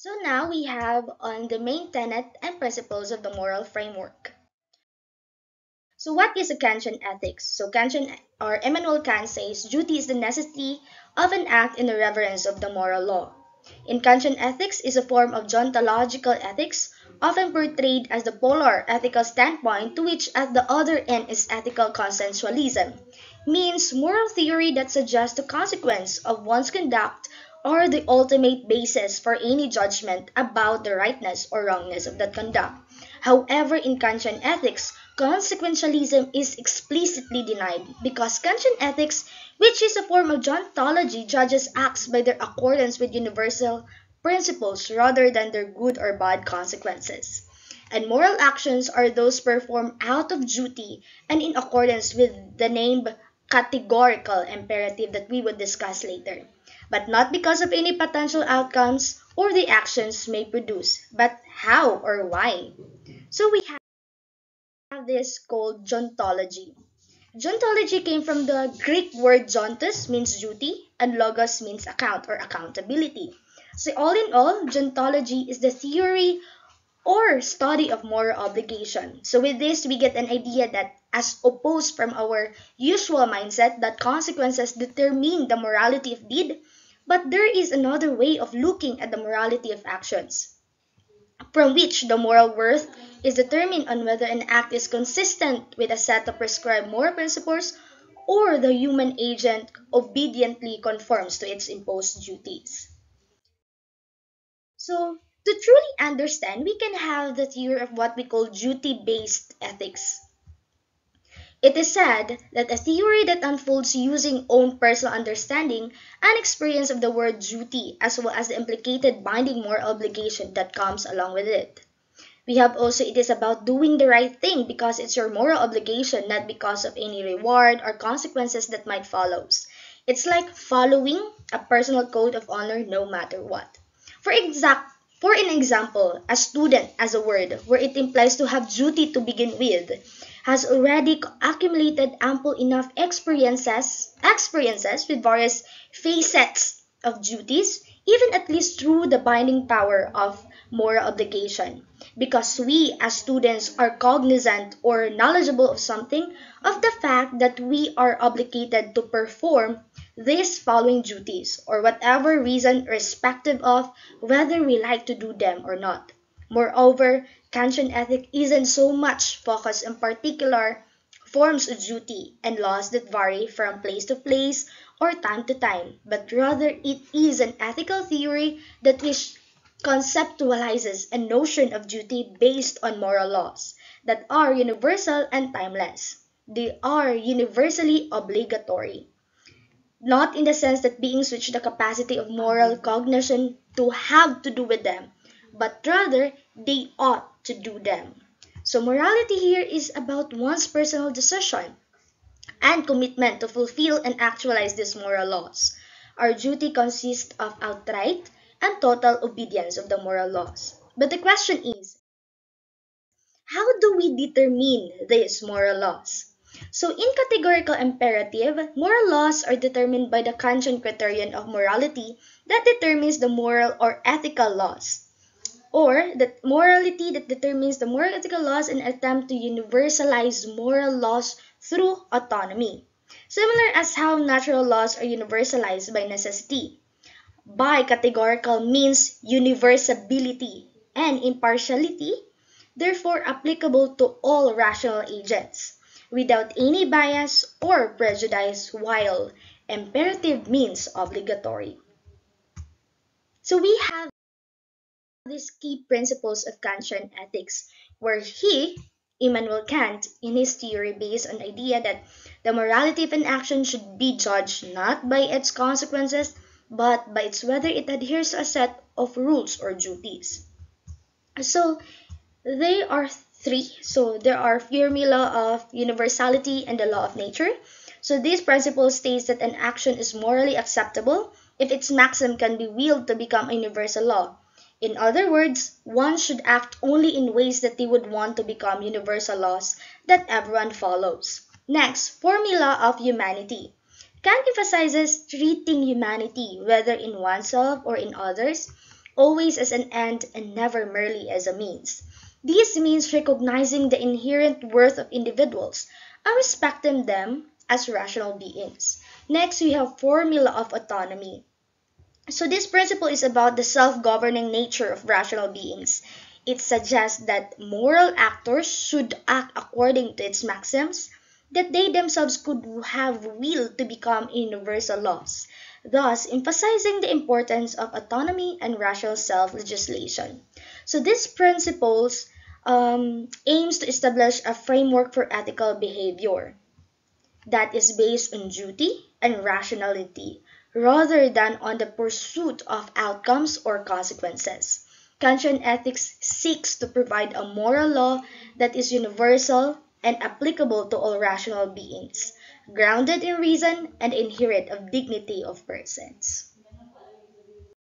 So now we have on the main tenet and principles of the moral framework. So what is a Kantian ethics? So Kantian or Immanuel Kant says duty is the necessity of an act in the reverence of the moral law. In Kantian ethics is a form of deontological ethics, often portrayed as the polar ethical standpoint to which at the other end is ethical consensualism, means moral theory that suggests the consequence of one's conduct or the ultimate basis for any judgment about the rightness or wrongness of that conduct. However, in Kantian ethics, consequentialism is explicitly denied because Kantian ethics, which is a form of deontology, judges acts by their accordance with universal principles rather than their good or bad consequences. And moral actions are those performed out of duty and in accordance with the named categorical imperative that we would discuss later, but not because of any potential outcomes or the actions may produce, but how or why. So we have this called Jontology. Jontology came from the Greek word jontos means duty and logos means account or accountability. So all in all, Jontology is the theory or study of moral obligation. So with this, we get an idea that as opposed from our usual mindset that consequences determine the morality of deed, but there is another way of looking at the morality of actions, from which the moral worth is determined on whether an act is consistent with a set of prescribed moral principles or the human agent obediently conforms to its imposed duties. So, to truly understand, we can have the theory of what we call duty based ethics. It is said that a theory that unfolds using own personal understanding and experience of the word duty, as well as the implicated binding moral obligation that comes along with it. We have also it is about doing the right thing because it's your moral obligation, not because of any reward or consequences that might follow. It's like following a personal code of honor no matter what. For exact for an example, a student as a word where it implies to have duty to begin with has already accumulated ample enough experiences with various facets of duties, even at least through the binding power of moral obligation. Because we as students are cognizant or knowledgeable of something of the fact that we are obligated to perform these following duties or whatever reason irrespective of whether we like to do them or not. Moreover, Kantian ethic isn't so much focused on particular forms of duty and laws that vary from place to place or time to time, but rather it is an ethical theory that which conceptualizes a notion of duty based on moral laws that are universal and timeless. They are universally obligatory, not in the sense that beings reach the capacity of moral cognition to have to do with them, but rather they ought to do them. So morality here is about one's personal decision and commitment to fulfill and actualize these moral laws. Our duty consists of outright and total obedience of the moral laws. But the question is, how do we determine these moral laws? So, in categorical imperative, moral laws are determined by the Kantian criterion of morality that determines the moral or ethical laws, or the morality that determines the moral ethical laws and attempt to universalize moral laws through autonomy. Similar as how natural laws are universalized by necessity. By categorical means universality and impartiality, therefore applicable to all rational agents, without any bias or prejudice, while imperative means obligatory. So we have these key principles of Kantian ethics, where Immanuel Kant, in his theory based on the idea that the morality of an action should be judged not by its consequences, but by its whether it adheres to a set of rules or duties. So they are three. So there are Fermi law of universality and the law of nature. So this principle states that an action is morally acceptable if its maxim can be willed to become a universal law. In other words, one should act only in ways that they would want to become universal laws that everyone follows. Next, formula of humanity. Kant emphasizes treating humanity, whether in oneself or in others, always as an end and never merely as a means. This means recognizing the inherent worth of individuals and respecting them as rational beings. Next, we have formula of autonomy. So this principle is about the self-governing nature of rational beings. It suggests that moral actors should act according to its maxims, that they themselves could have will to become universal laws, thus emphasizing the importance of autonomy and rational self-legislation. So these principles aims to establish a framework for ethical behavior that is based on duty and rationality rather than on the pursuit of outcomes or consequences. Kantian ethics seeks to provide a moral law that is universal and applicable to all rational beings, grounded in reason and inherent of dignity of persons.